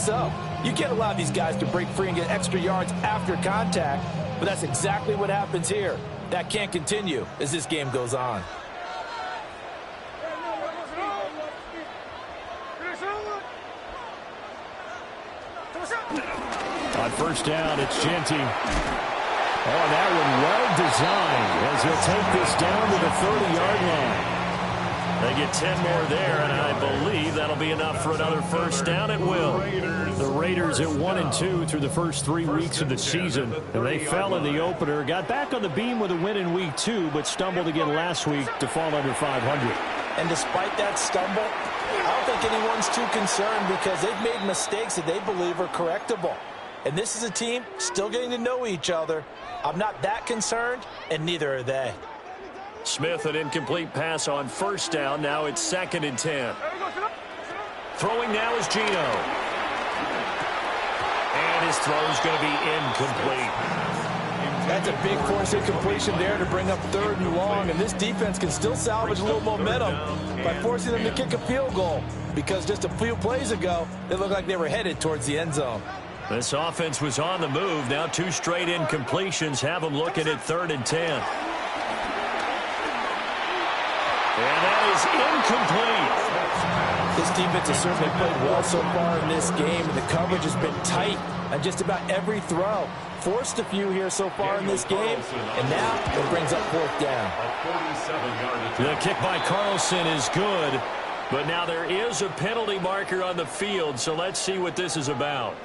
so. You can't allow these guys to break free and get extra yards after contact, but that's exactly what happens here. That can't continue as this game goes on. On first down, it's Genty. Oh, that one well designed as he'll take this down to the 30-yard line. They get 10 more there, and I believe that'll be enough for another first down at will. The Raiders at 1-2 through the first 3 weeks of the season. And they fell in the opener, got back on the beam with a win in week 2, but stumbled again last week to fall under 500. And despite that stumble, I don't think anyone's too concerned because they've made mistakes that they believe are correctable. And this is a team still getting to know each other. I'm not that concerned, and neither are they. Smith, an incomplete pass on first down. Now it's 2nd and 10. Throwing now is Geno. And his throw is going to be incomplete. That's a big force incompletion there to bring up 3rd and long, and this defense can still salvage a little momentum by forcing them to kick a field goal because just a few plays ago, they looked like they were headed towards the end zone. This offense was on the move. Now 2 straight incompletions have them looking at 3rd and 10. And that is incomplete. This defense has certainly played well so far in this game. The coverage has been tight on just about every throw. Forced a few here so far in this game, and now it brings up 4th down. The kick by Carlson is good, but now there is a penalty marker on the field, so let's see what this is about.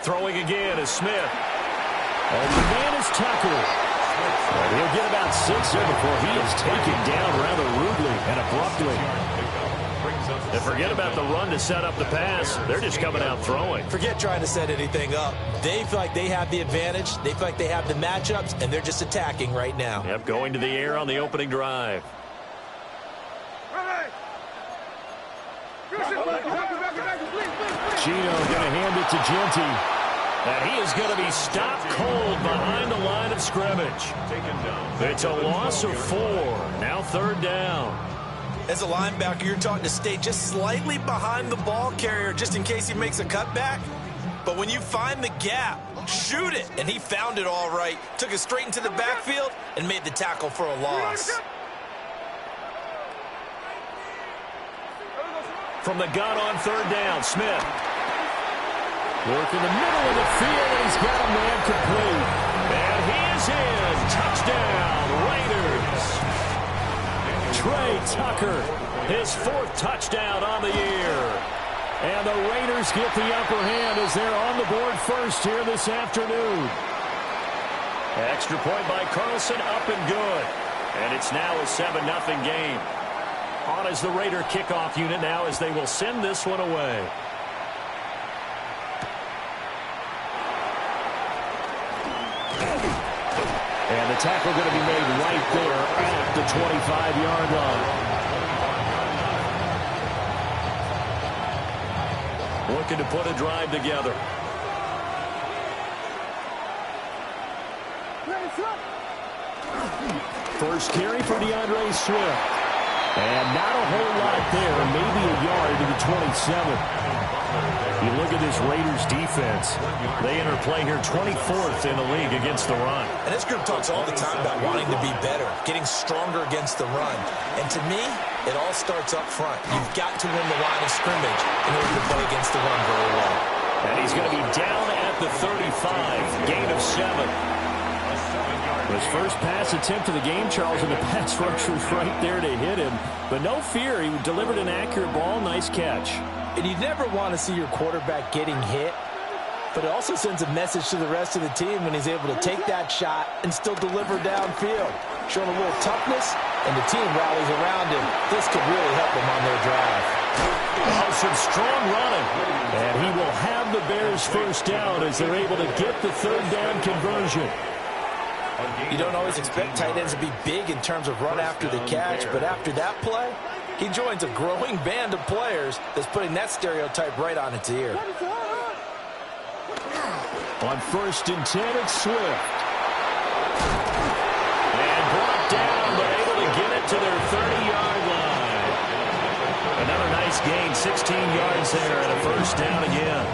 Throwing again is Smith. And the man is Tucker. And he'll get about 6 here before he is taken down rather rudely and abruptly. And forget about the run to set up the pass. They're just coming out throwing. Forget trying to set anything up. They feel like they have the advantage. They feel like they have the matchups, and they're just attacking right now. Yep, going to the air on the opening drive. Geno going to hand it to Genty. And he is going to be stopped cold behind the line of scrimmage. It's a loss of 4. Now 3rd down. As a linebacker, you're taught to stay just slightly behind the ball carrier just in case he makes a cutback. But when you find the gap, shoot it. And he found it all right. Took it straight into the backfield and made the tackle for a loss. From the gun on 3rd down, Smith. Work in the middle of the field, and he's got a man complete. And he is in. Touchdown, Raiders. Trey Tucker, his 4th touchdown on the year. And the Raiders get the upper hand as they're on the board first here this afternoon. Extra point by Carlson, up and good. And it's now a 7-0 game. On as the Raider kickoff unit now as they will send this one away. And the tackle going to be made right there at the 25-yard line. Looking to put a drive together. First carry for DeAndre Swift. And not a whole lot there, maybe a yard to the 27. You look at this Raiders defense. They enter play here 24th in the league against the run. And this group talks all the time about wanting to be better, getting stronger against the run. And to me, it all starts up front. You've got to win the line of scrimmage in order to play against the run very well. And he's going to be down at the 35, gain of 7. His first pass attempt of the game, Charles, and the pass rush was right there to hit him. But no fear, he delivered an accurate ball. Nice catch. And you never want to see your quarterback getting hit, but it also sends a message to the rest of the team when he's able to take that shot and still deliver downfield. Showing a little toughness, and the team rallies around him. This could really help them on their drive. Oh, some strong running. And he will have the Bears first down as they're able to get the 3rd down conversion. You don't always expect tight ends to be big in terms of run after the catch, but after that play, he joins a growing band of players that's putting that stereotype right on its ear. On 1st and 10, it's Swift. And brought down, but able to get it to their 30-yard line. Another nice gain, 16 yards there, and a first down again.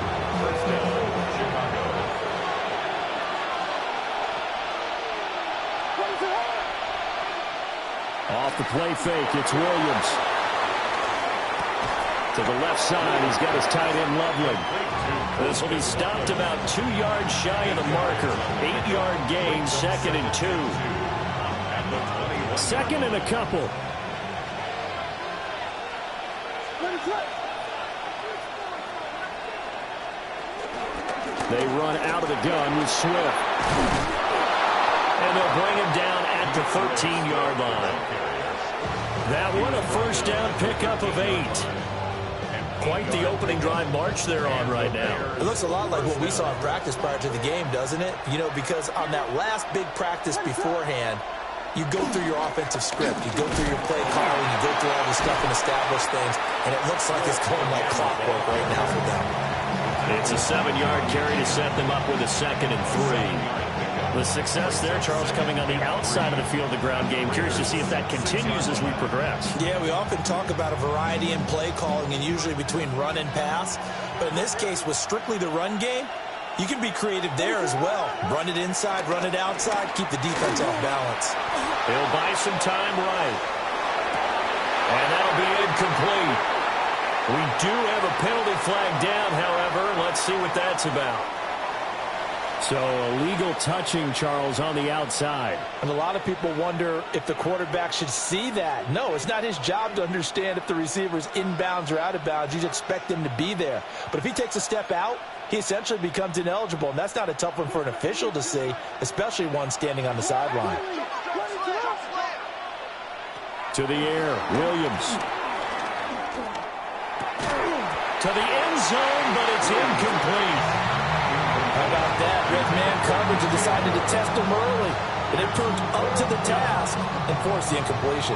Off the play fake, it's Williams. To the left side, he's got his tight end Loveland. This will be stopped about 2 yards shy of the marker. 8-yard gain, 2nd and 2. 2nd and a couple. They run out of the gun with Swift. And they'll bring him down at the 13-yard line. That one a first down pickup of 8. Quite the opening drive march they're on right now. It looks a lot like what we saw in practice prior to the game, doesn't it? You know, because on that last big practice beforehand, you go through your offensive script. You go through your play calling. You go through all this stuff and establish things. And it looks like it's going like clockwork right now for them. It's a 7-yard carry to set them up with a 2nd and 3. The success there, Charles, coming on the outside of the field, the ground game. Curious to see if that continues as we progress. Yeah, we often talk about a variety in play calling and usually between run and pass. But in this case, with strictly the run game, you can be creative there as well. Run it inside, run it outside, keep the defense off balance. They'll buy some time right. And that'll be incomplete. We do have a penalty flag down, however. Let's see what that's about. So illegal touching, Charles, on the outside. And a lot of people wonder if the quarterback should see that. No, it's not his job to understand if the receiver's inbounds or out of bounds. You just expect him to be there. But if he takes a step out, he essentially becomes ineligible. And that's not a tough one for an official to see, especially one standing on the sideline. To the air, Williams. To the end zone, but it's incomplete. How about that? Red man coverage and decided to test him early. And it proved up to the task and forced the incompletion.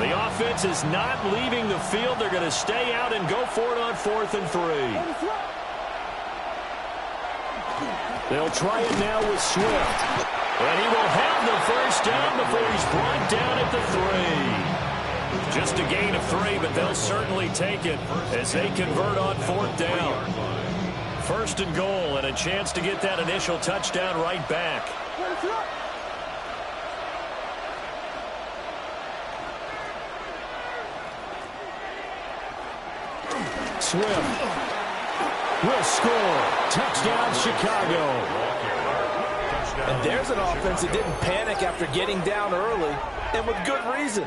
The offense is not leaving the field. They're going to stay out and go for it on 4th and 3. They'll try it now with Swift. And he will have the first down before he's brought down at the 3. Just a gain of 3, but they'll certainly take it as they convert on 4th down. 1st and goal, and a chance to get that initial touchdown right back. Swift will score. Touchdown, Chicago. And there's an offense that didn't panic after getting down early, and with good reason.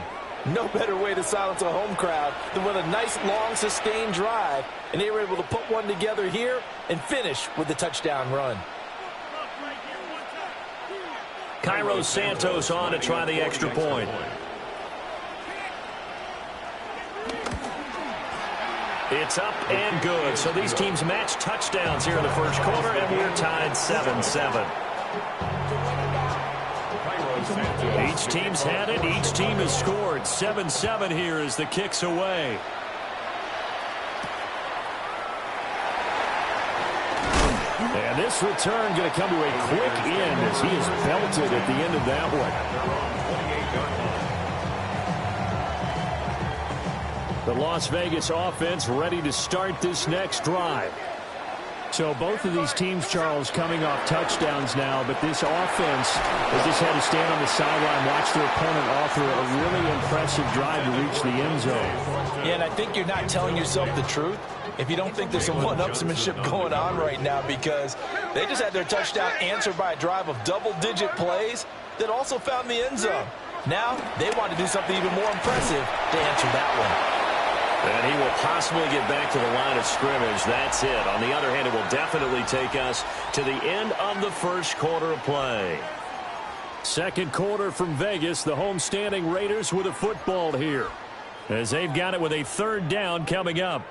No better way to silence a home crowd than with a nice, long, sustained drive. And they were able to put one together here and finish with the touchdown run. Cairo Santos on to try the extra point. It's up and good. So these teams match touchdowns here in the first quarter, and we're tied 7-7. Each team's had it. Each team has scored. 7-7 here as the kick's away. And this return going to come to a quick end as he is belted at the end of that one. The Las Vegas offense ready to start this next drive. So both of these teams, Charles, coming off touchdowns now, but this offense has just had to stand on the sideline, watch their opponent offer a really impressive drive to reach the end zone. Yeah, and I think you're not telling yourself the truth if you don't think there's some one-upsmanship going on right now, because they just had their touchdown answered by a drive of double-digit plays that also found the end zone. Now they want to do something even more impressive to answer that one. And he will possibly get back to the line of scrimmage. That's it. On the other hand, it will definitely take us to the end of the first quarter of play. Second quarter from Vegas. The homestanding Raiders with a football here, as they've got it with a 3rd down coming up.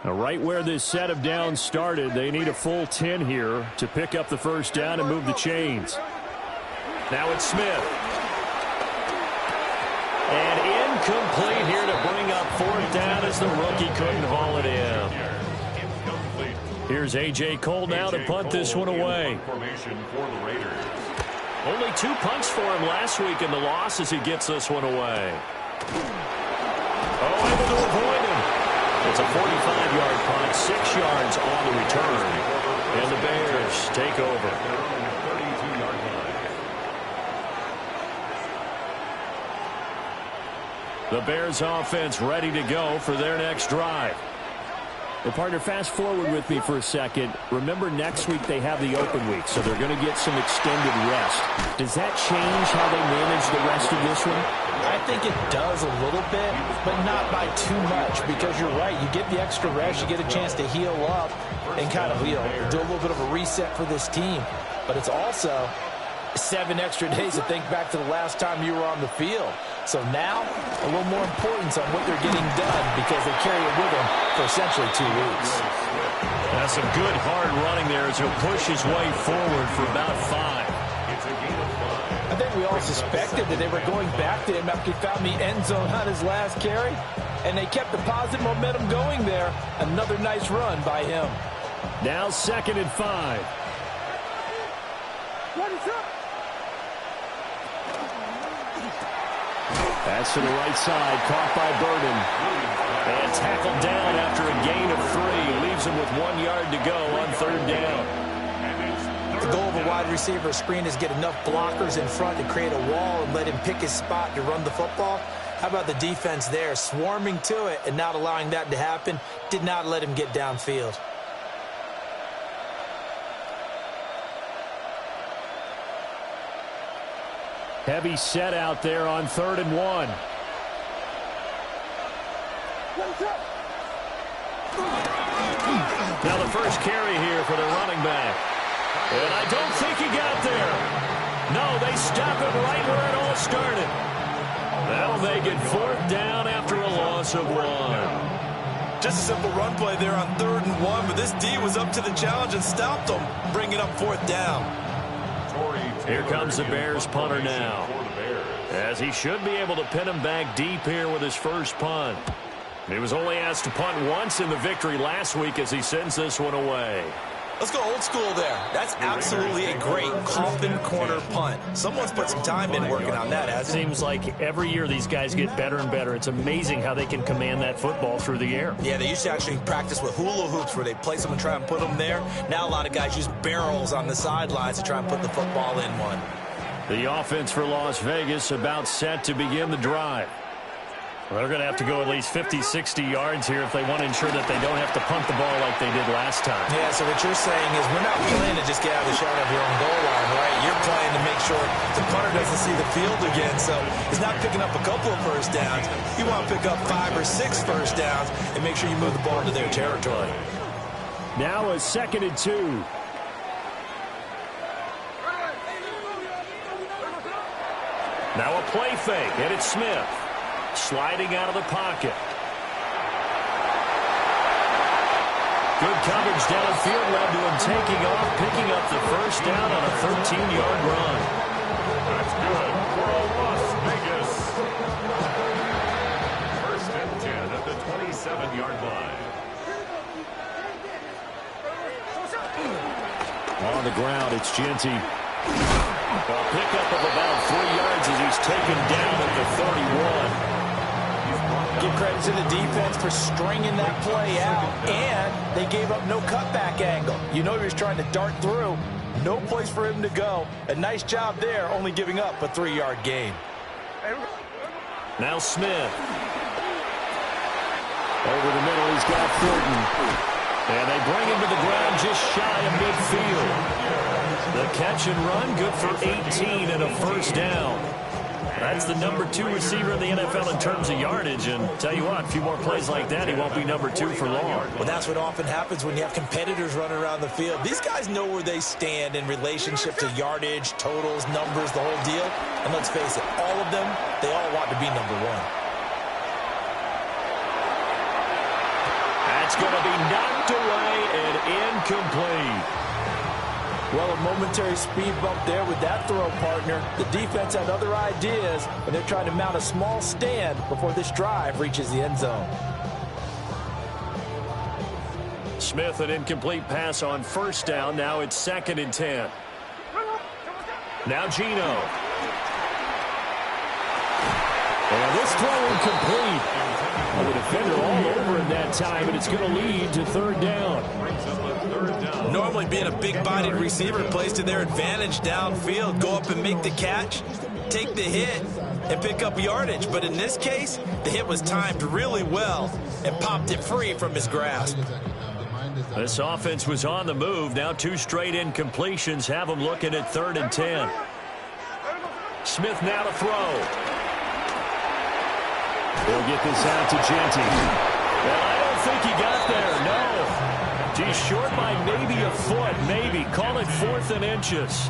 Now, right where this set of downs started, they need a full 10 here to pick up the first down and move the chains. Now it's Smith. And incomplete here to bring up 4th down as the rookie couldn't haul it in. Here's A.J. Cole now to punt this one away. Only 2 punts for him last week in the loss as he gets this one away. Oh, able to avoid him. It's a 45-yard punt, 6 yards on the return. And the Bears take over. The Bears offense ready to go for their next drive. Well, partner, fast forward with me for a second. Remember, next week they have the open week, so they're going to get some extended rest. Does that change how they manage the rest of this one? I think it does a little bit, but not by too much, because you're right. You get the extra rest, you get a chance to heal up and kind of, do a little bit of a reset for this team. But it's also 7 extra days to think back to the last time you were on the field. So now, a little more importance on what they're getting done because they carry it with them for essentially 2 weeks. That's some good hard running there as he'll push his way forward for about 5. I think we all suspected that they were going back to him after he found the end zone on his last carry, and they kept the positive momentum going there. Another nice run by him. Now 2nd and 5. What is up? Pass to the right side, caught by Burden. And tackled down after a gain of 3. Leaves him with 1 yard to go on 3rd down. The goal of a wide receiver screen is get enough blockers in front to create a wall and let him pick his spot to run the football. How about the defense there, swarming to it and not allowing that to happen? Did not let him get downfield. Heavy set out there on 3rd and 1. Now the first carry here for the running back. And I don't think he got there. No, they stop him right where it all started. That'll make it 4th down after a loss of 1. Just a simple run play there on 3rd and 1, but this D was up to the challenge and stopped them, bringing up 4th down. Here comes the Bears punter now, as he should be able to pin him back deep here with his first punt. He was only asked to punt once in the victory last week as he sends this one away. Let's go old school there. That's absolutely a great coffin corner punt. Someone's put some time in working on that, hasn't it? Seems like every year these guys get better and better. It's amazing how they can command that football through the air. Yeah, they used to actually practice with hula hoops where they place them and try and put them there. Now a lot of guys use barrels on the sidelines to try and put the football in one. The offense for Las Vegas about set to begin the drive. Well, they're going to have to go at least 50, 60 yards here if they want to ensure that they don't have to punt the ball like they did last time. Yeah, so what you're saying is we're not playing to just get out of the shot of your own goal line, right? You're playing to make sure the punter doesn't see the field again. So he's not picking up a couple of first downs. You want to pick up 5 or 6 first downs and make sure you move the ball into their territory. Now a 2nd and 2. Now a play fake, and it's Smith. Sliding out of the pocket. Good coverage downfield led to him taking off, picking up the first down on a 13-yard run. That's good for Las Vegas. 1st and 10 at the 27-yard line. On the ground, it's Genty. A pickup of about 3 yards as he's taken down at the 31. Give credit to the defense for stringing that play out, and they gave up no cutback angle. You know he was trying to dart through. No place for him to go. A nice job there, only giving up a 3-yard gain. Now Smith. Over the middle, he's got Thornton. And they bring him to the ground just shy of midfield. The catch and run, good for 18 and a first down. That's the number 2 receiver in the NFL in terms of yardage. And tell you what, a few more plays like that, he won't be number 2 for long. Well, that's what often happens when you have competitors running around the field. These guys know where they stand in relationship to yardage, totals, numbers, the whole deal. And let's face it, all of them, they all want to be number 1. That's going to be knocked away and incomplete. Well, a momentary speed bump there with that throw, partner. The defense had other ideas, and they're trying to mount a small stand before this drive reaches the end zone. Smith, an incomplete pass on first down. Now it's 2nd and 10. Now Geno. And this throw incomplete. Well, the defender all over him that time, and it's going to lead to 3rd down. Normally being a big-bodied receiver plays to their advantage downfield. Go up and make the catch, take the hit, and pick up yardage. But in this case, the hit was timed really well and popped it free from his grasp. This offense was on the move. Now 2 straight incompletions have them looking at 3rd and 10. Smith now to throw. He'll get this out to Genty. Well, I don't think he got there, no. He's short by maybe a foot, maybe. Call it 4th and inches.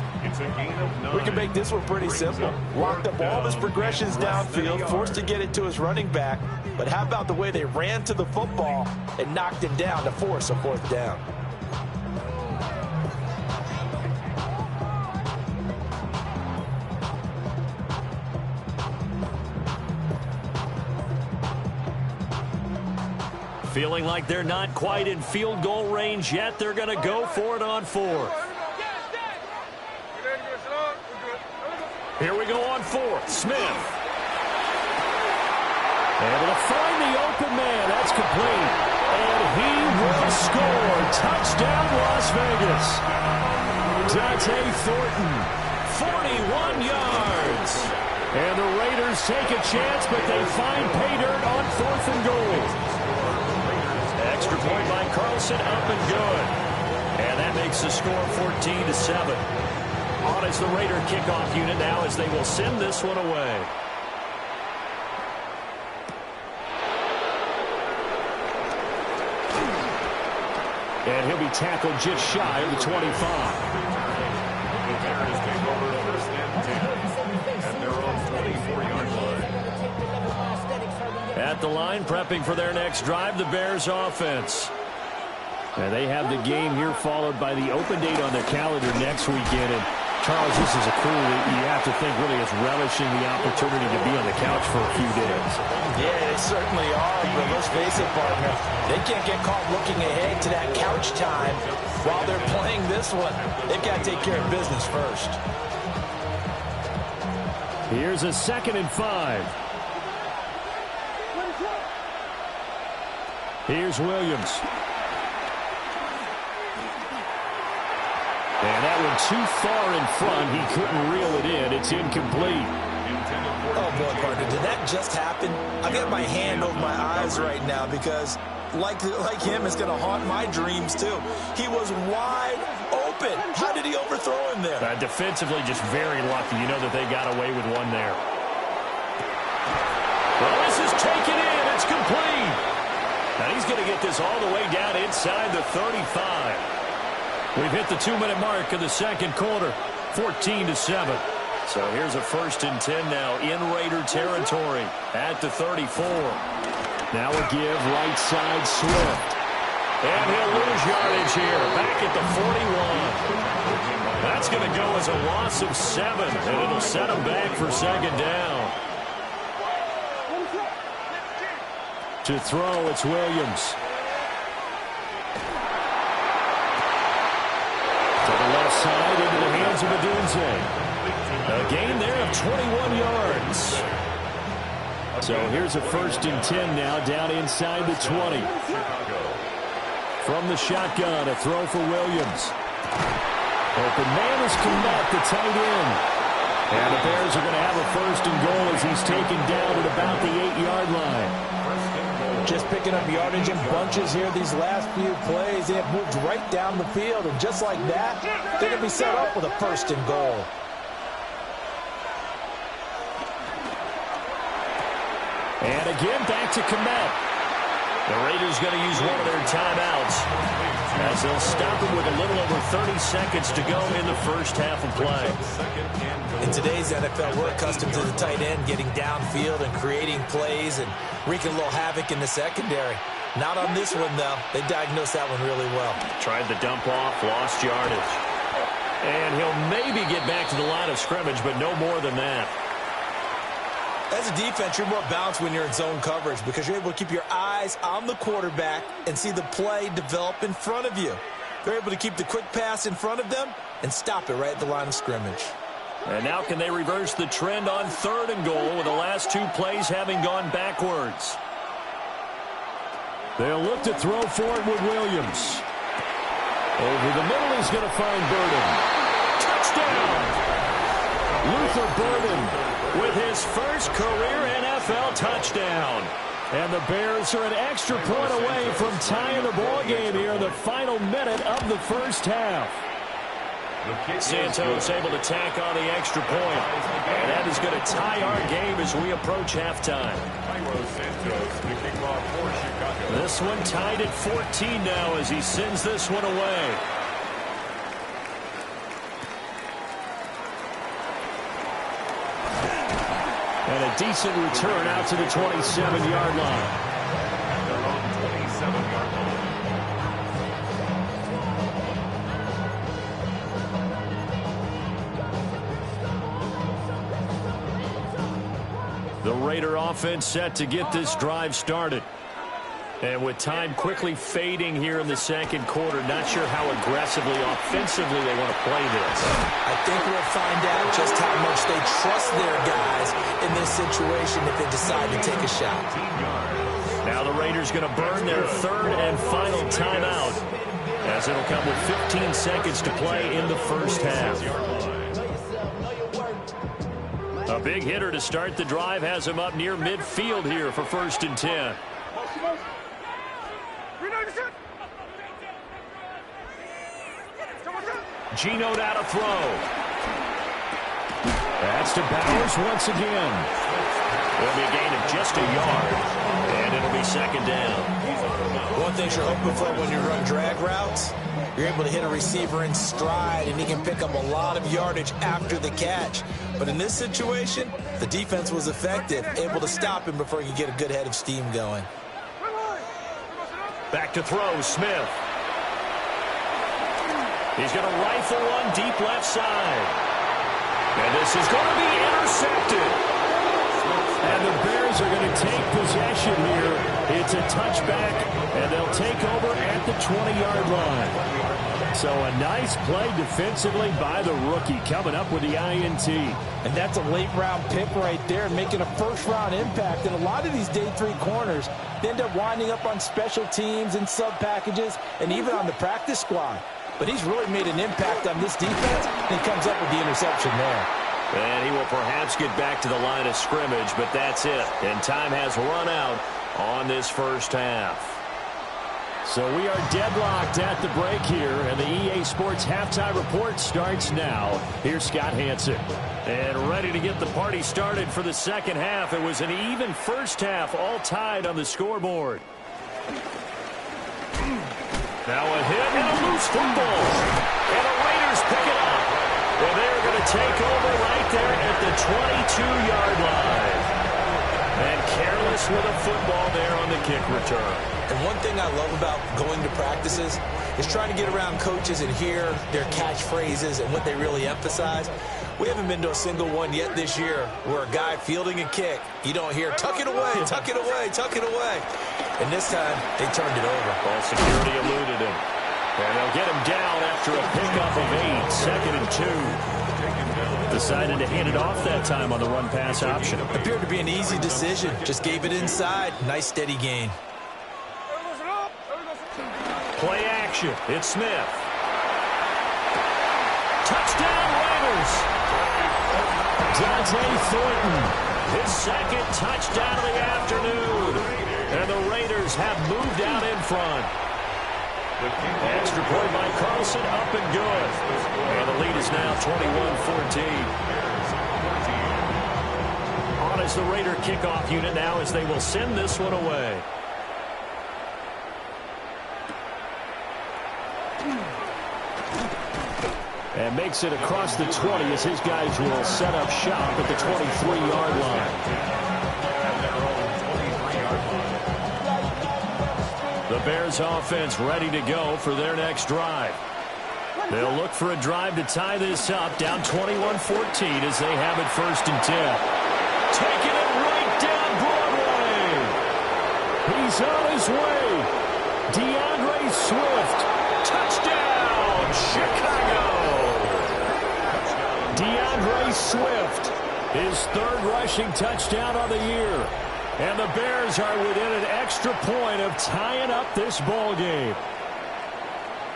We can make this one pretty simple. Locked up all of his progressions downfield, forced to get it to his running back. But how about the way they ran to the football and knocked him down to force a 4th down? Feeling like they're not quite in field goal range yet. They're going to go for it on 4th. Here we go on 4th. Smith. Able to find the open man. That's complete. And he will score. Touchdown, Las Vegas. Dante Thornton, 41 yards. And the Raiders take a chance, but they find pay dirt on 4th and goal. Extra point by Carlson, up and good. And that makes the score 14-7. On is the Raider kickoff unit now as they will send this one away. And he'll be tackled just shy of the 25. At the line, prepping for their next drive, the Bears offense. And they have the game here followed by the open date on their calendar next weekend. And Charles, this is a crew that you have to think really is relishing the opportunity to be on the couch for a few days. Yeah, they certainly are, but let's face it, partner. They can't get caught looking ahead to that couch time while they're playing this one. They've got to take care of business first. Here's a 2nd and 5. Here's Williams. And that one too far in front. He couldn't reel it in. It's incomplete. Oh, boy, partner, did that just happen? I've got my hand over my eyes right now because, like him, it's going to haunt my dreams, too. He was wide open. How did he overthrow him there? Defensively, just very lucky. You know that they got away with one there. Well, this is taken in. It's complete. Now he's going to get this all the way down inside the 35. We've hit the 2-minute mark of the 2nd quarter, 14-7. So here's a 1st and 10 now in Raider territory at the 34. Now a give right side Swift. And he'll lose yardage here back at the 41. That's going to go as a loss of 7, and it'll set him back for 2nd down. To throw, it's Williams. To the left side, into the hands of Odunze. A gain there of 21 yards. So here's a 1st and 10 now, down inside the 20. From the shotgun, a throw for Williams. Open man is Kmet, the tight end. And the Bears are going to have a 1st and goal as he's taken down at about the 8-yard line. Just picking up yardage in bunches here these last few plays. They have moved right down the field, and just like that, they're going to be set up with a 1st and goal. And again, back to Kmet. The Raiders going to use one of their timeouts as they'll stop him with a little over 30 seconds to go in the first half of play. In today's NFL, we're accustomed to the tight end getting downfield and creating plays and wreaking a little havoc in the secondary. Not on this one, though. They diagnosed that one really well. Tried the dump off, lost yardage. And he'll maybe get back to the line of scrimmage, but no more than that. As a defense, you're more balanced when you're in zone coverage because you're able to keep your eyes on the quarterback and see the play develop in front of you. They're able to keep the quick pass in front of them and stop it right at the line of scrimmage. And now can they reverse the trend on 3rd and goal with the last 2 plays having gone backwards? They'll look to throw for it with Williams. Over the middle, he's going to find Burden. Touchdown! Luther Burden with his first career NFL touchdown. And the Bears are an extra point away from tying the ball game here in the final minute of the first half. Santos able to tack on the extra point. And that is going to tie our game as we approach halftime. This one tied at 14 now as he sends this one away. And a decent return out to the 27-yard line. Their own 27-yard line. The Raider offense set to get this drive started. And with time quickly fading here in the second quarter, not sure how aggressively, offensively they want to play this. I think we'll find out just how much they trust their guys in this situation if they decide to take a shot. Now the Raiders going to burn their 3rd and final timeout, as it'll come with 15 seconds to play in the first half. A big hitter to start the drive has him up near midfield here for 1st and 10. Geno out to throw. That's to Bowers once again. It'll be a gain of just a yard, and it'll be 2nd down. One thing you're hoping for when you run drag routes, you're able to hit a receiver in stride, and he can pick up a lot of yardage after the catch. But in this situation, the defense was effective, able to stop him before he could get a good head of steam going. Back to throw, Smith. He's going to rifle one deep left side. And this is going to be intercepted. And the Bears are going to take possession here. It's a touchback, and they'll take over at the 20-yard line. So a nice play defensively by the rookie coming up with the INT. And that's a late-round pick right there, making a first-round impact. And a lot of these day 3 corners, they end up winding up on special teams and sub-packages and even on the practice squad. But he's really made an impact on this defense, and he comes up with the interception there. And he will perhaps get back to the line of scrimmage, but that's it. And time has run out on this first half. So we are deadlocked at the break here, and the EA Sports Halftime Report starts now. Here's Scott Hanson. And ready to get the party started for the second half. It was an even first half, all tied on the scoreboard. Now a hit and a loose football. And the Raiders pick it up. And they're going to take over right there at the 22-yard line. And careless with a football there on the kick return. And one thing I love about going to practices is trying to get around coaches and hear their catchphrases and what they really emphasize. We haven't been to a single one yet this year where a guy fielding a kick, you don't hear, tuck it away, tuck it away, tuck it away. And this time, they turned it over. Ball security eluded him. And they'll get him down after a pickup of 8, 2nd and 2. Decided to hand it off that time on the run-pass option. Appeared to be an easy decision. Just gave it inside. Nice, steady gain. Play action. It's Smith. Touchdown, Raiders. Dante Thornton. His 2nd touchdown of the afternoon. And the Raiders have moved out in front. Extra point by Carlson, up and good. And the lead is now 21-14. On as the Raider kickoff unit now as they will send this one away. And makes it across the 20 as his guys will set up shop at the 23-yard line. The Bears offense ready to go for their next drive. They'll look for a drive to tie this up, down 21-14 as they have it 1st and 10. Taking it He's on his way. DeAndre Swift. Touchdown, Chicago. DeAndre Swift, his third rushing touchdown of the year. And the Bears are within an extra point of tying up this ball game.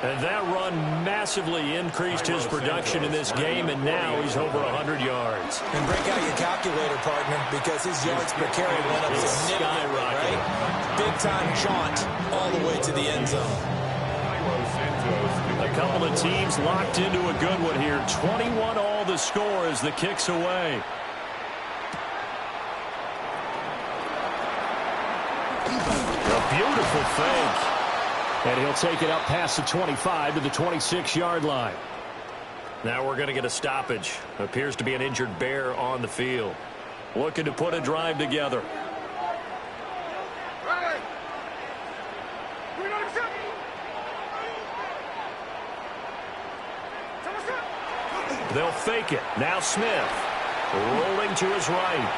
And that run massively increased his production in this game, and now he's over 100 yards. And break out your calculator, partner, because his yards per carry went up significantly, right? Big-time jaunt all the way to the end zone. A couple of teams locked into a good one here. 21 all the score as the kick's away. A beautiful fake. And he'll take it up past the 25 to the 26-yard line. Now we're going to get a stoppage. Appears to be an injured Bear on the field. Looking to put a drive together. They'll fake it. Now Smith. Rolling to his right.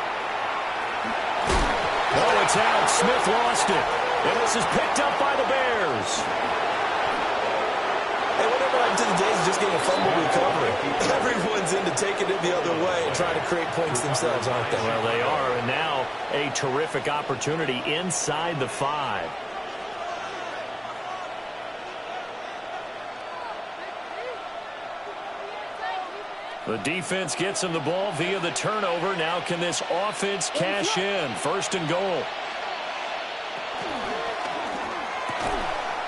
Oh, it's out. Smith lost it. And this is picked up by the Bears. Hey, whatever happened to the days of just getting a fumble recovery? Everyone's into taking it the other way and trying to create points themselves, aren't they? Well, they are. And now a terrific opportunity inside the 5. The defense gets him the ball via the turnover. Now can this offense cash in? First and goal.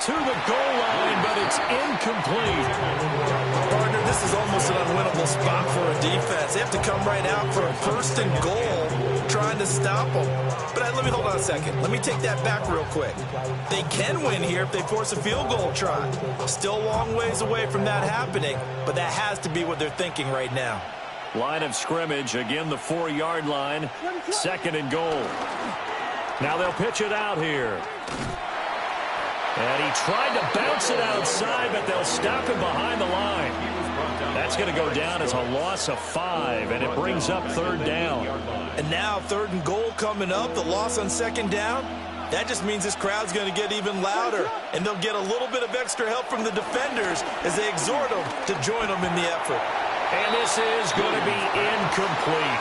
To the goal line, but it's incomplete. Partner, this is almost an unwinnable spot for a defense. They have to come right out for a first and goal, trying to stop them. But let me hold on a second. Let me take that back real quick. They can win here if they force a field goal try. Still a long ways away from that happening, but that has to be what they're thinking right now. Line of scrimmage, again the 4-yard line. Second and goal. Now they'll pitch it out here. And he tried to bounce it outside, but they'll stop him behind the line. That's going to go down as a loss of 5, and it brings up third down. And now third and goal coming up, the loss on second down. That just means this crowd's going to get even louder, and they'll get a little bit of extra help from the defenders as they exhort them to join them in the effort. And this is going to be incomplete.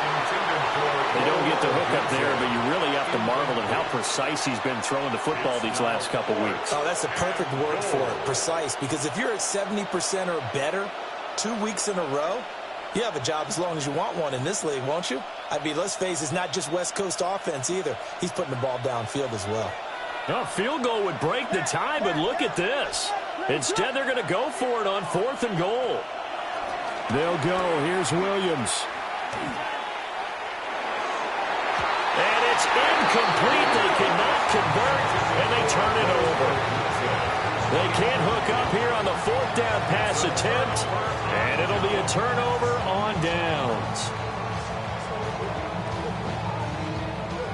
They don't get the hook up there, but you really have to marvel at how precise he's been throwing the football these last couple weeks. Oh, that's the perfect word for it, precise, because if you're at 70% or better 2 weeks in a row, you have a job as long as you want one in this league, won't you? I mean, let's face it, it's not just West Coast offense either. He's putting the ball downfield as well. A field goal would break the tie, but look at this. Instead, they're going to go for it on fourth and goal. They'll go. Here's Williams. And it's incomplete. They cannot convert, and they turn it over. They can't hook up here on the fourth down pass attempt, and it'll be a turnover on downs.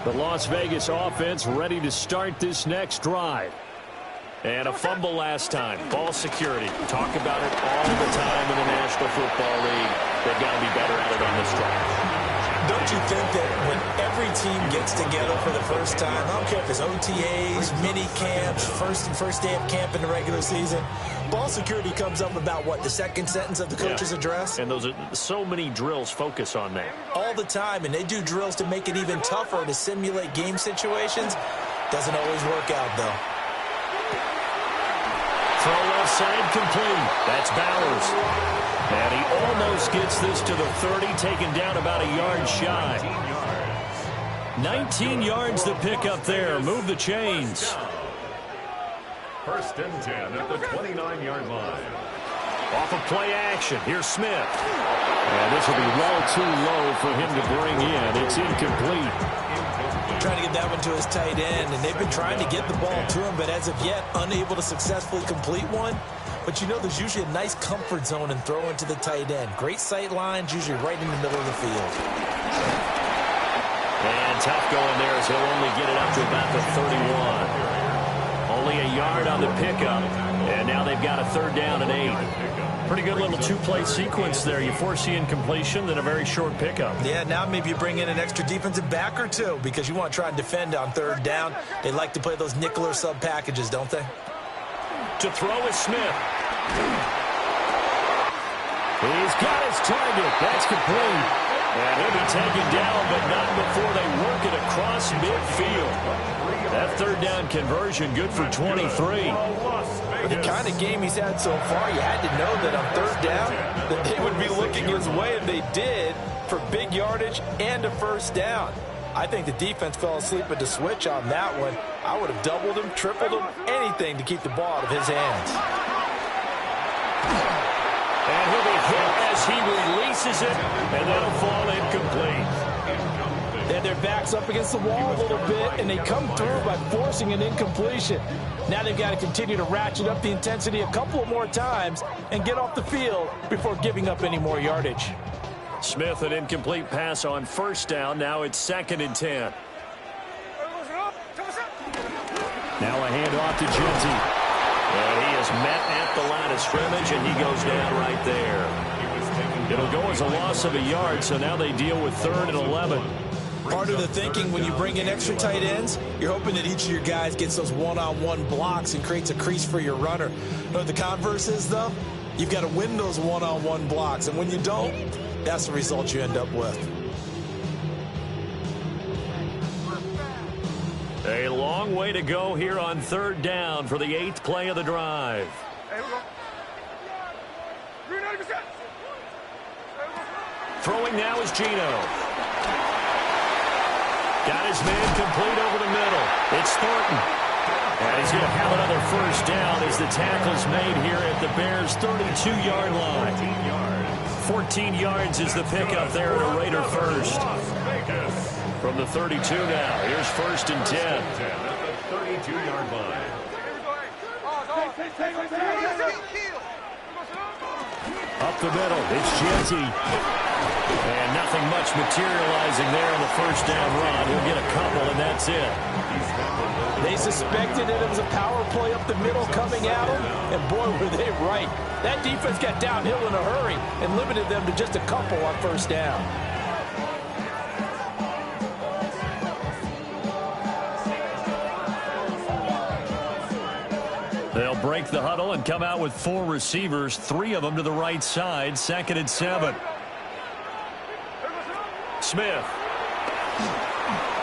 The Las Vegas offense ready to start this next drive. And a fumble last time. Ball security. Talk about it all the time in the National Football League. They've got to be better at it on this drive. Don't you think that when every team gets together for the first time, I don't care if it's OTAs, mini camps, first day of camp in the regular season, ball security comes up about, what, the second sentence of the coach's address? And those are so many drills focus on that. All the time, and they do drills to make it even tougher to simulate game situations. Doesn't always work out, though. Throw left side complete. That's Bowers. And he almost gets this to the 30, taken down about a yard shy. 19 yards the pick up there. Move the chains. First and 10 at the 29-yard line. Off of play action. Here's Smith. And this will be well too low for him to bring in. It's incomplete. Trying to get that one to his tight end, and they've been trying to get the ball to him, but as of yet, unable to successfully complete one. But you know, there's usually a nice comfort zone in throwing to the tight end. Great sight lines, usually right in the middle of the field. And tough going there as he'll only get it up to about the 31. Only a yard on the pickup, and And now they've got a third down and 8. Pretty good little two-play sequence there. You force the incompletion, then a very short pickup. Yeah, now maybe you bring in an extra defensive back or two because you want to try and defend on third down. They like to play those nickel or sub packages, don't they? To throw is Smith. He's got his target. That's complete. And he'll be taken down, but not before they work it across midfield. That third down conversion good for 23. For the kind of game he's had so far, you had to know that on third down that they would be looking his way, and they did, for big yardage and a first down. I think the defense fell asleep at the switch on that one. I would have doubled him, tripled him, anything to keep the ball out of his hands. And he'll be hit as he releases it, and that'll fall incomplete. They had their backs up against the wall a little bit, and they come through by forcing an incompletion. Now they've got to continue to ratchet up the intensity a couple more times and get off the field before giving up any more yardage. Smith, an incomplete pass on first down. Now it's 2nd and 10. Now a handoff to Genty. And he is met at the line of scrimmage, and he goes down right there. It'll go as a loss of a yard, so now they deal with 3rd and 11. Part of the thinking when you bring in extra tight ends, you're hoping that each of your guys gets those one-on-one blocks and creates a crease for your runner. You know what the converse is, though? You've got to win those one-on-one blocks, and when you don't, that's the result you end up with. A long way to go here on third down for the 8th play of the drive. Throwing now is Geno. Got his man complete over the middle. It's Thornton. And he's going to have another first down as the tackle's made here at the Bears' 32-yard line. 14 yards is the pickup there at a Raider first. From the 32 now, here's 1st and 10. At the 32-yard line. Up the middle, it's Genty. And nothing much materializing there on the first down run. He'll get a couple, and that's it. They suspected it was a power play up the middle coming at them, and boy, were they right. That defense got downhill in a hurry and limited them to just a couple on first down. They'll break the huddle and come out with 4 receivers, 3 of them to the right side, 2nd and 7. Smith.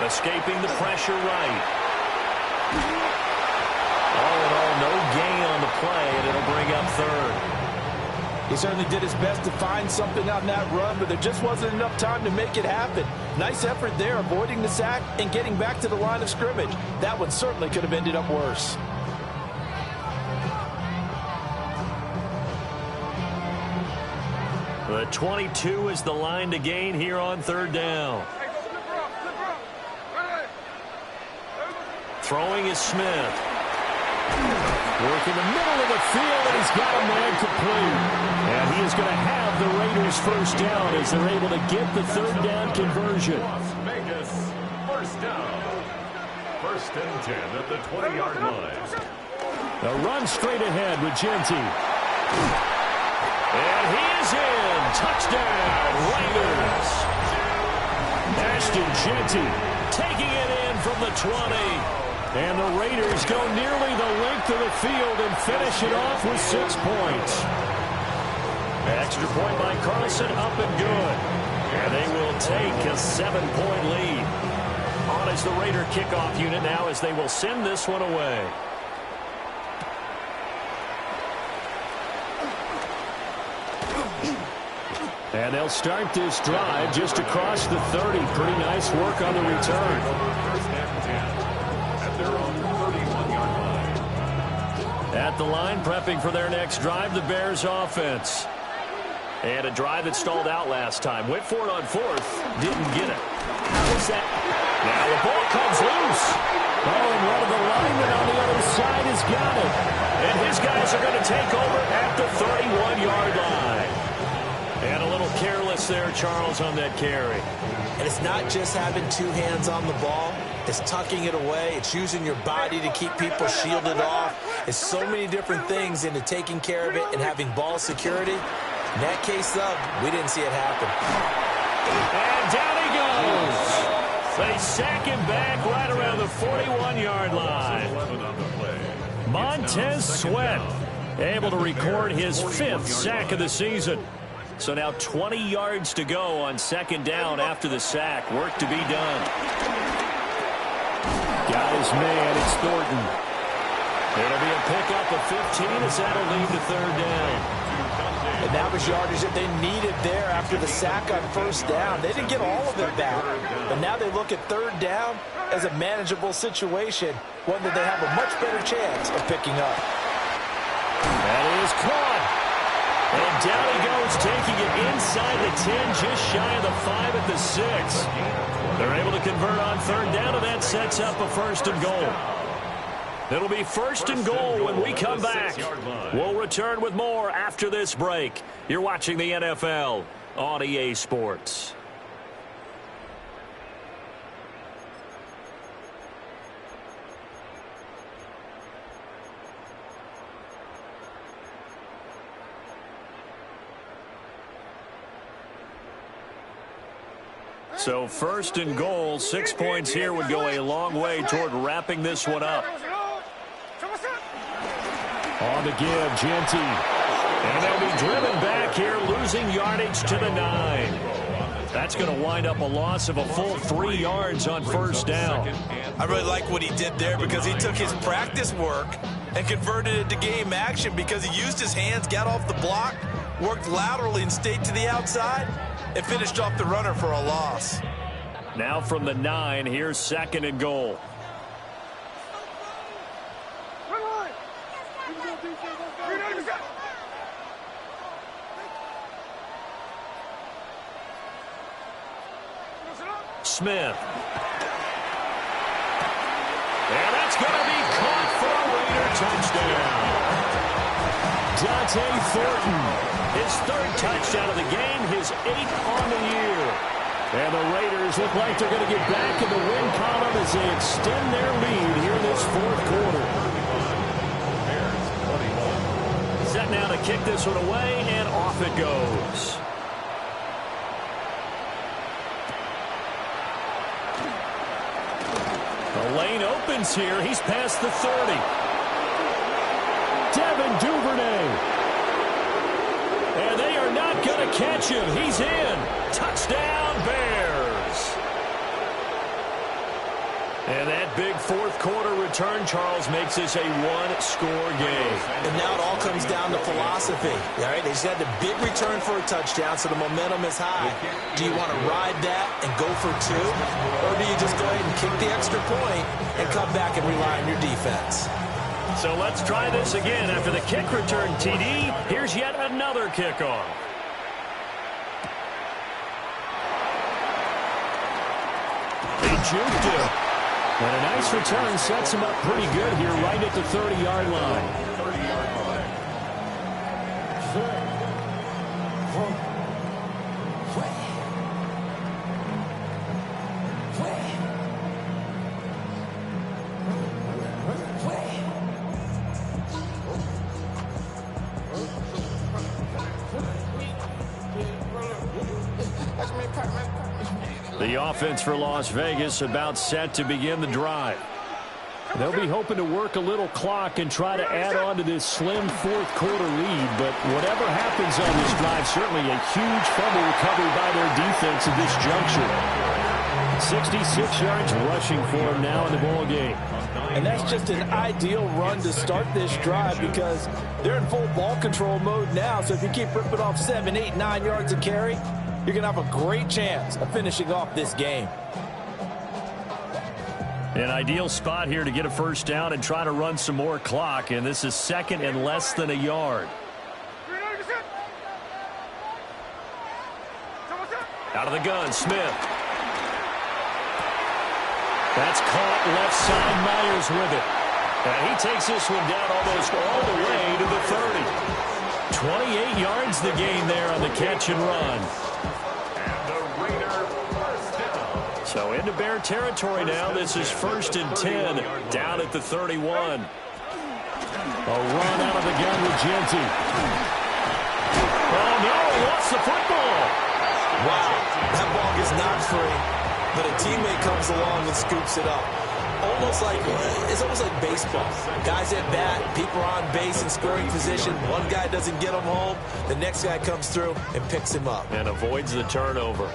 Escaping the pressure right. All in all, no gain on the play, and it'll bring up 3rd. He certainly did his best to find something on that run, but there just wasn't enough time to make it happen. Nice effort there, avoiding the sack and getting back to the line of scrimmage. That one certainly could have ended up worse. The 22 is the line to gain here on third down. Throwing is Smith. Working the middle of the field, and he's got a man complete. And he is going to have the Raiders first down as they're able to get the third down conversion. Las Vegas, first down. 1st and 10 at the 20-yard line. A run straight ahead with Genty. And he is in. Touchdown, Raiders. Ashton Genty taking it in from the 20. And the Raiders go nearly the length of the field and finish it off with 6 points. Extra point by Carlson, up and good. And they will take a 7-point lead. On is the Raider kickoff unit now as they will send this one away. And they'll start this drive just across the 30. Pretty nice work on the return. 1st and 10 at their own 31-yard line. At the line, prepping for their next drive, the Bears offense. And a drive that stalled out last time. Went for it on 4th. Didn't get it. How is that? Now the ball comes loose. Oh, and one of the linemen on the other side has got it. And his guys are going to take over at the 31-yard line. And a little careless there, Charles, on that carry. And it's not just having 2 hands on the ball. It's tucking it away. It's using your body to keep people shielded off. It's so many different things into taking care of it and having ball security. In that case, though, we didn't see it happen. And down he goes. They sack him back right around the 41-yard line. Montez Sweat able to record his 5th sack of the season. So now 20 yards to go on second down after the sack. Work to be done. Got his man. It's Thornton. It'll be a pickup of 15 as that'll lead to third down. And that was yardage that they needed there after the sack on first down. They didn't get all of it back, but now they look at third down as a manageable situation, one that they have a much better chance of picking up. That is caught. And down he goes, taking it inside the 10, just shy of the 5 at the 6. They're able to convert on third down, and that sets up a first and goal. It'll be first and goal when we come back. We'll return with more after this break. You're watching the NFL on EA Sports. So first and goal, 6 points here would go a long way toward wrapping this one up. On the give, Genty. And they'll be driven back here, losing yardage to the 9. That's going to wind up a loss of a full 3 yards on first down. I really like what he did there because he took his practice work and converted it to game action because he used his hands, got off the block, worked laterally and stayed to the outside, and finished off the runner for a loss. Now from the 9, here's second and goal. Smith. And that's going to be caught for a Raider touchdown. Dante Thornton, his 3rd touchdown of the game, his 8th on the year. And the Raiders look like they're going to get back in the win column as they extend their lead here in this 4th quarter. Set now to kick this one away, and off it goes. The lane opens here. He's past the 30. Devin Duvernay. And they are not going to catch him. He's in. Touchdown, Bears. And that big 4th quarter return, Charles, makes this a 1-score game. And now it all comes down to philosophy. All right, they just had the big return for a touchdown, so the momentum is high. Do you want to ride that and go for 2? Or do you just go ahead and kick the extra point and come back and rely on your defense? So let's try this again. After the kick return, TD, here's yet another kickoff. They juked it. And a nice return sets him up pretty good here right at the 30-yard line. The offense for Las Vegas about set to begin the drive. They'll be hoping to work a little clock and try to add on to this slim 4th quarter lead, but whatever happens on this drive, certainly a huge fumble recovery by their defense at this juncture. 66 yards rushing for him now in the ball game. And that's just an ideal run to start this drive because they're in full ball control mode now, so if you keep ripping off 7, 8, 9 yards of carry, you're going to have a great chance of finishing off this game. An ideal spot here to get a first down and try to run some more clock, and this is second and less than a yard. Out of the gun, Smith. That's caught left side, Myers with it. And he takes this one down almost all the way to the 30. 28 yards the gain there on the catch and run. So into Bear territory now. This is 1st and 10 down at the 31. A run out of the gun with Jeanty. Oh, no, he lost the football. Wow, that ball gets knocked free, but a teammate comes along and scoops it up. It's almost like baseball. Guys at bat, people are on base in scoring position. One guy doesn't get him home. The next guy comes through and picks him up. And avoids the turnover.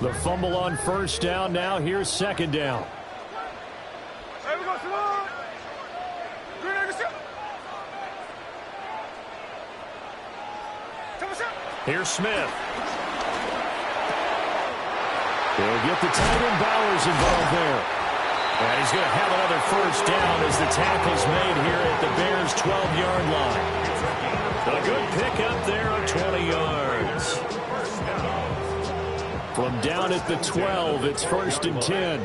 The fumble on 1st down. Now here's 2nd down. Here's Smith. He'll get the tight end Bowers involved there. And he's going to have another 1st down as the tackle's made here at the Bears' 12-yard line. A good pickup there of 20 yards. From down at the 12, it's 1st and 10.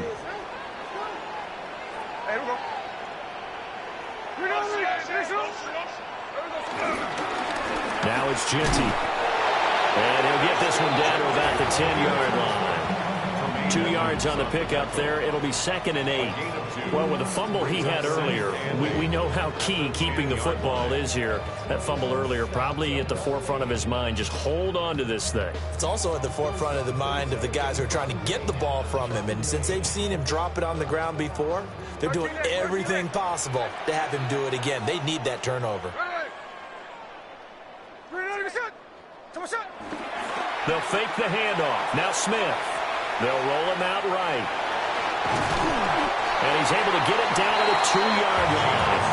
Now it's Jeanty. And he'll get this one down to about the 10-yard line. 2 yards on the pickup there. It'll be 2nd and 8. Well, with the fumble he had earlier, we know how key keeping the football is here. That fumble earlier probably at the forefront of his mind. Just hold on to this thing. It's also at the forefront of the mind of the guys who are trying to get the ball from him. And since they've seen him drop it on the ground before, they're doing everything possible to have him do it again. They need that turnover. They'll fake the handoff. Now Smith. They'll roll him out right. And he's able to get it down to the 2-yard line.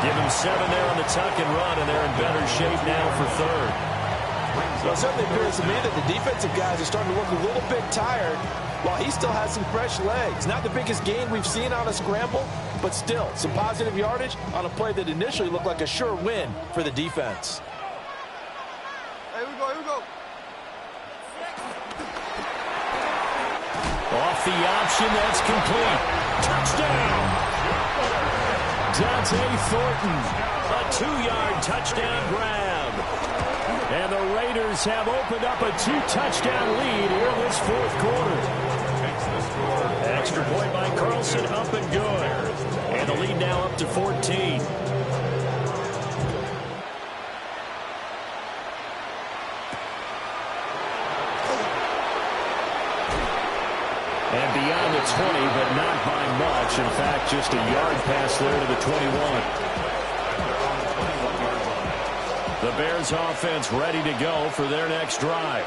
Give him 7 there on the tuck and run, and they're in better shape now for 3rd. Well, it certainly appears to me that the defensive guys are starting to look a little bit tired while he still has some fresh legs. Not the biggest gain we've seen on a scramble, but still some positive yardage on a play that initially looked like a sure win for the defense. Here we go. Off the option, that's complete. Touchdown! Dante Thornton, a 2-yard touchdown grab. And the Raiders have opened up a 2-touchdown lead here in this 4th quarter. Extra point by Carlson, up and good. And the lead now up to 14. And beyond the 20, but not by much. In fact, just a yard pass there to the 21. The Bears offense ready to go for their next drive.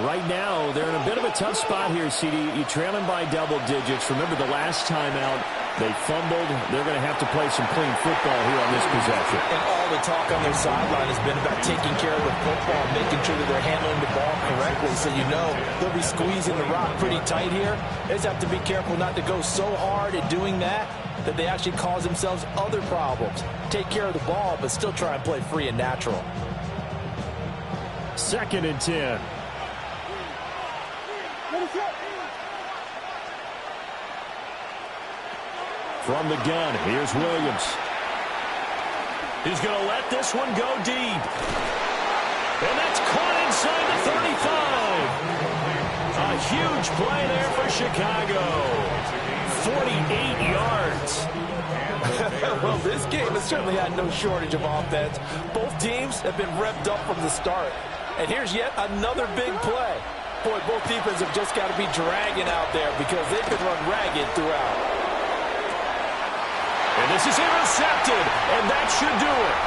Right now, they're in a bit of a tough spot here, CD. You're trailing by double digits. Remember the last time out, they fumbled. They're going to have to play some clean football here on this possession. And all the talk on their sideline has been about taking care of the football, making sure that they're handling the ball correctly. So you know they'll be squeezing the rock pretty tight here. They just have to be careful not to go so hard at doing that they actually cause themselves other problems. Take care of the ball, but still try and play free and natural. 2nd and 10. From the gun, here's Williams. He's going to let this one go deep. And that's caught inside the 35. A huge play there for Chicago. 48 yards. Well, this game has certainly had no shortage of offense. Both teams have been revved up from the start. And here's yet another big play. Boy, both defenses have just got to be dragging out there because they've been run ragged throughout. And this is intercepted, and that should do it.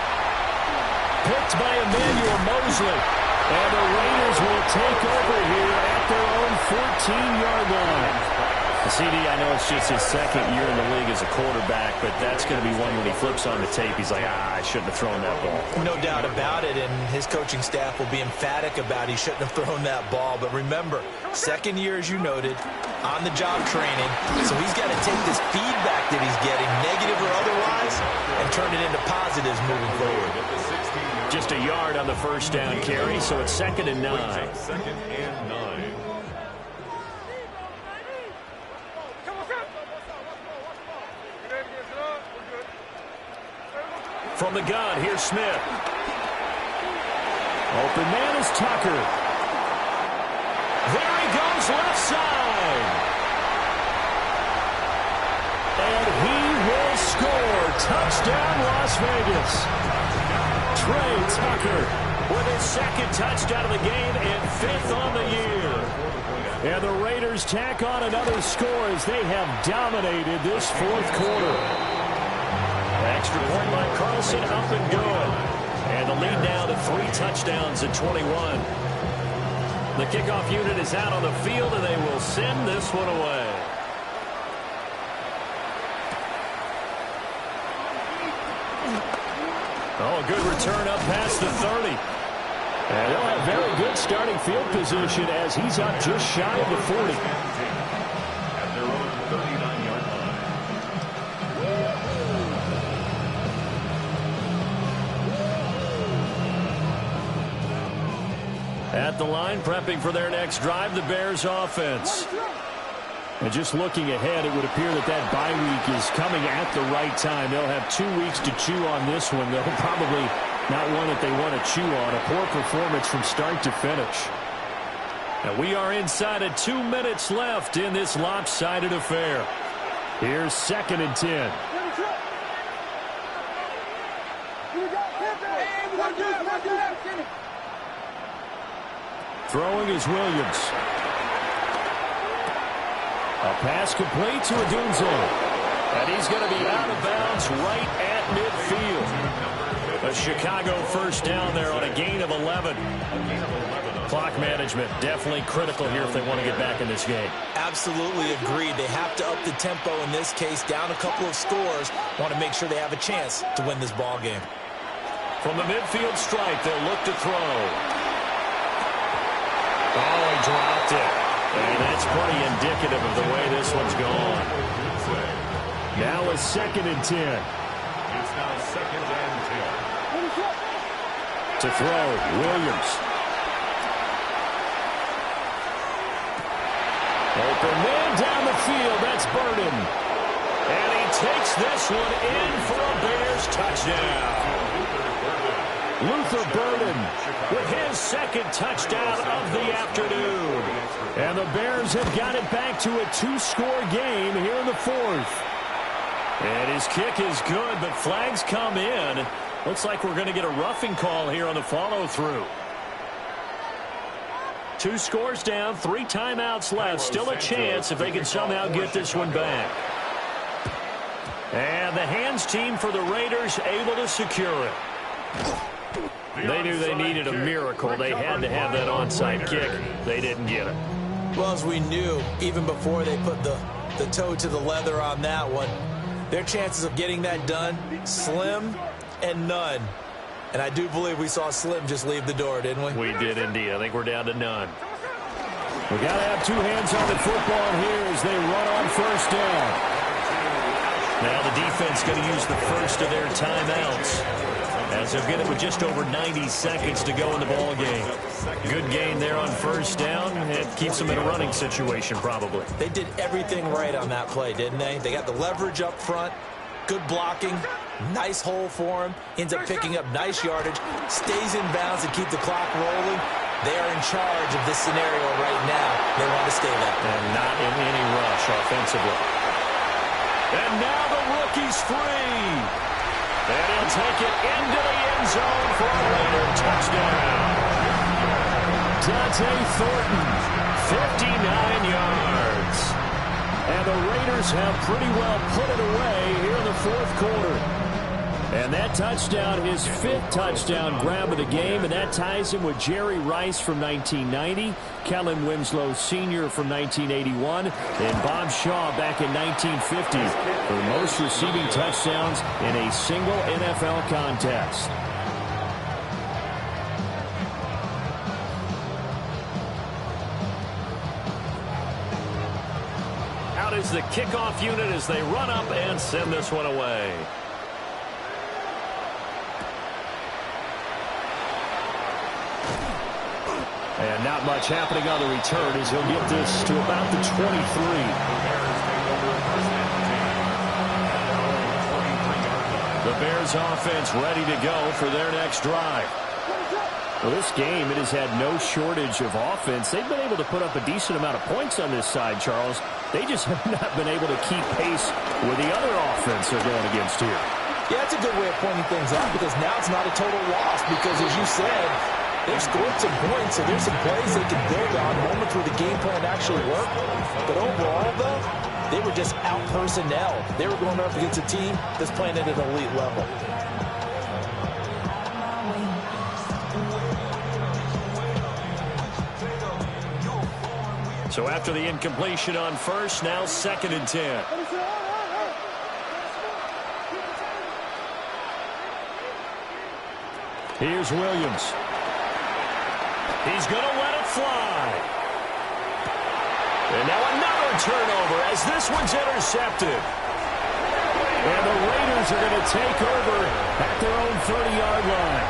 Picked by Emmanuel Mosley. And the Raiders will take over here at their own 14-yard line. CD, I know it's just his 2nd year in the league as a quarterback, but that's going to be one when he flips on the tape. He's like, I shouldn't have thrown that ball. No doubt about it, and his coaching staff will be emphatic about he shouldn't have thrown that ball. But remember, 2nd year, as you noted, on-the-job training, so he's got to take this feedback that he's getting, negative or otherwise, and turn it into positives moving forward. Just a yard on the 1st down carry, so it's 2nd and 9. 2nd and 9. From the gun, here's Smith. Open man is Tucker. There he goes, left side. And he will score. Touchdown, Las Vegas. Trey Tucker with his second touchdown of the game and 5th on the year. And the Raiders tack on another score as they have dominated this 4th quarter. Extra point by Carlson, up and good. And the lead now to 3 touchdowns at 21. The kickoff unit is out on the field, and they will send this one away. Oh, a good return up past the 30. And they'll have very good starting field position as he's up just shy of the 40. At their own 39-yard line. At the line, prepping for their next drive, the Bears offense. And just looking ahead, it would appear that that bye week is coming at the right time. They'll have 2 weeks to chew on this one. They'll probably not one that they want to chew on. A poor performance from start to finish. And we are inside of 2 minutes left in this lopsided affair. Here's 2nd and 10. Throwing is Williams. A pass complete to Odunze. And he's going to be out of bounds right at midfield. A Chicago first down there on a gain of 11. Clock management definitely critical here if they want to get back in this game. Absolutely agreed. They have to up the tempo in this case. Down a couple of scores. Want to make sure they have a chance to win this ball game. From the midfield stripe, they'll look to throw. Oh, he dropped it. And that's pretty indicative of the way this one's gone. Now a 2nd and 10. It's now 2nd and 10. To throw, Williams. Open man down the field. That's Burden. And he takes this one in for a Bears touchdown. Luther Burden with his 2nd touchdown of the afternoon. And the Bears have got it back to a 2-score game here in the 4th. And his kick is good, but flags come in. Looks like we're going to get a roughing call here on the follow-through. 2 scores down, 3 timeouts left. Still a chance if they can somehow get this one back. And the hands team for the Raiders able to secure it. They knew they needed a miracle. They had to have that onside kick. They didn't get it. Well, as we knew, even before they put the toe to the leather on that one, their chances of getting that done, slim and none. And I do believe we saw Slim just leave the door, didn't we? We did indeed. I think we're down to none. We got to have 2 hands on the football here as they run on first down. Now the defense going to use the first of their timeouts, as they'll get it with just over 90 seconds to go in the ball game. Good gain there on first down. It keeps them in a running situation, probably. They did everything right on that play, didn't they? They got the leverage up front, good blocking, nice hole for him, ends up picking up nice yardage, stays in bounds and keep the clock rolling. They are in charge of this scenario right now. They want to stay that way. And not in any rush offensively. And now the rookie's free. And he'll take it into the end zone for a Raider touchdown. Dante Thornton, 59 yards. And the Raiders have pretty well put it away here in the 4th quarter. And that touchdown, his 5th touchdown grab of the game, and that ties him with Jerry Rice from 1990, Kellen Winslow Sr. from 1981, and Bob Shaw back in 1950 for the most receiving touchdowns in a single NFL contest. Out is the kickoff unit as they run up and send this one away. And not much happening on the return as he'll get this to about the 23. The Bears offense ready to go for their next drive. Well, this game, it has had no shortage of offense. They've been able to put up a decent amount of points on this side, Charles. They just have not been able to keep pace with the other offense they're going against here. Yeah, that's a good way of pointing things out because now it's not a total loss because, as you said, they've scored some points, so there's some plays they can build on, moments where the game plan actually worked. But overall, though, they were just out-personnel. They were going up against a team that's playing at an elite level. So after the incompletion on first, now 2nd and 10. Here's Williams. He's going to let it fly. And now another turnover as this one's intercepted. And the Raiders are going to take over at their own 30-yard line.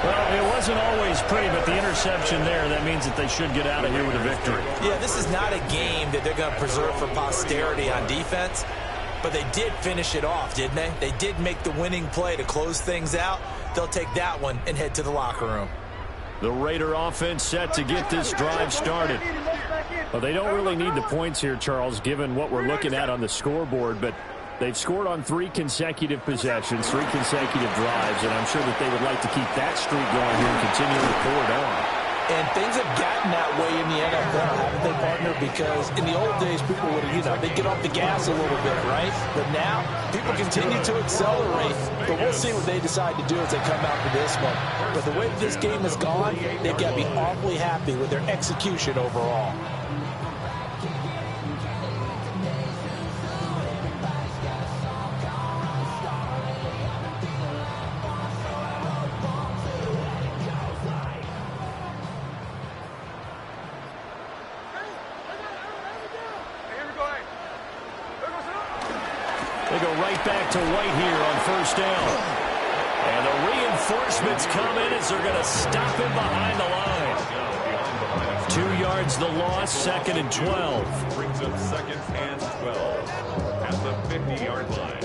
Well, it wasn't always pretty, but the interception there, that means that they should get out of here with a victory. Yeah, this is not a game that they're going to preserve for posterity on defense, but they did finish it off, didn't they? They did make the winning play to close things out. They'll take that one and head to the locker room. The Raider offense set to get this drive started. Well, they don't really need the points here, Charles, given what we're looking at on the scoreboard, but they've scored on 3 consecutive possessions, 3 consecutive drives, and I'm sure that they would like to keep that streak going here and continue to pour it on. And things have gotten that way in the NFL, haven't they, partner? Because in the old days, people would, they'd get off the gas a little bit, right? But now, people continue to accelerate. But we'll see what they decide to do as they come out for this one. But the way that this game has gone, they've got to be awfully happy with their execution overall. They go right back to White here on first down. And the reinforcements come in as they're going to stop him behind the line. 2 yards the loss, 2nd and 12. Brings up 2nd and 12 at the 50-yard line.